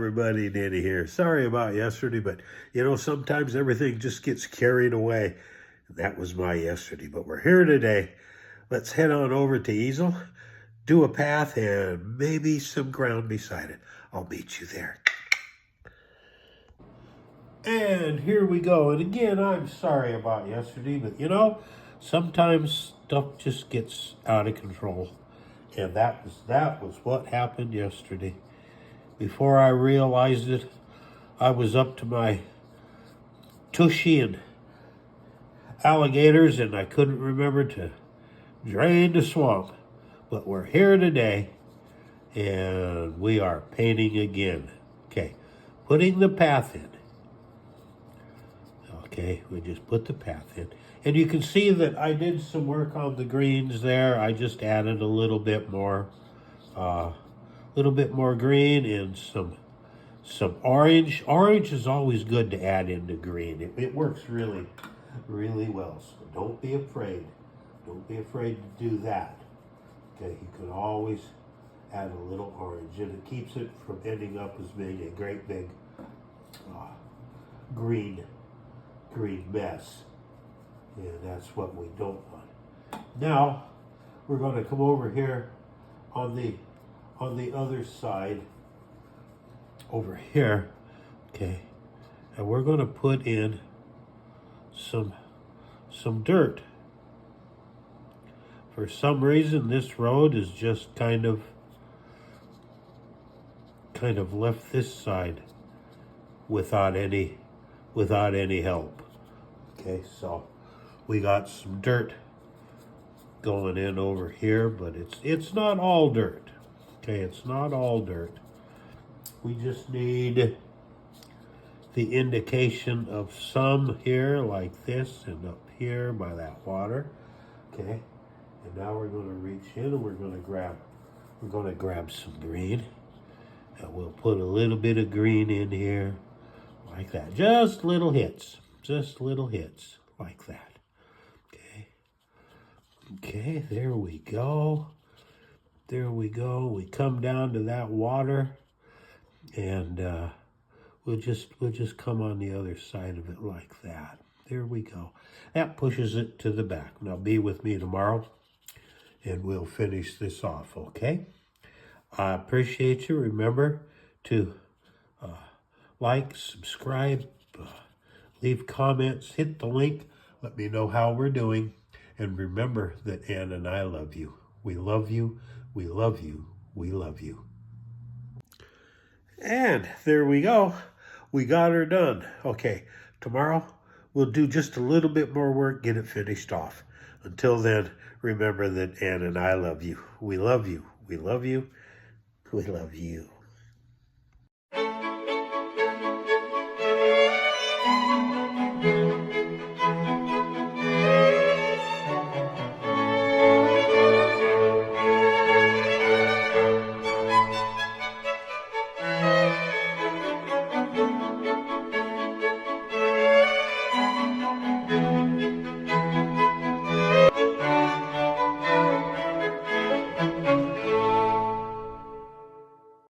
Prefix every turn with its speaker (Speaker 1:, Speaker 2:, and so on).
Speaker 1: everybody, Danny here. Sorry about yesterday, but you know, sometimes everything just gets carried away. That was my yesterday, but we're here today. Let's head on over to easel, do a path, and maybe some ground beside it. I'll meet you there. And here we go. And again, I'm sorry about yesterday, but you know, sometimes stuff just gets out of control. And that was what happened yesterday. Before I realized it, I was up to my tushy and alligators, and I couldn't remember to drain the swamp. But we're here today, and we are painting again. Okay, putting the path in. Okay, we just put the path in. And you can see that I did some work on the greens there. I just added a little bit more green and some orange. Orange is always good to add into green. It works really, really well. So don't be afraid. Don't be afraid to do that. Okay, you can always add a little orange, and it keeps it from ending up as being a great big green mess. And that's what we don't want. Now we're going to come over here on the other side over here, okay, and we're going to put in some dirt. For some reason, this road is just kind of left this side without any help. Okay, so we got some dirt going in over here, but it's not all dirt. Okay, it's not all dirt. We just need the indication of some here like this and up here by that water. Okay, and now we're going to reach in and we're going to grab some green, and we'll put a little bit of green in here like that. Just little hits like that. Okay, there we go. There we go. We come down to that water, and we'll just come on the other side of it like that. There we go. That pushes it to the back. Now be with me tomorrow, and we'll finish this off, okay? I appreciate you. Remember to like, subscribe, leave comments, hit the link. Let me know how we're doing. And remember that Ann and I love you. We love you. We love you. We love you. And there we go. We got her done. Okay, tomorrow we'll do just a little bit more work, get it finished off. Until then, remember that Ann and I love you. We love you. We love you. We love you.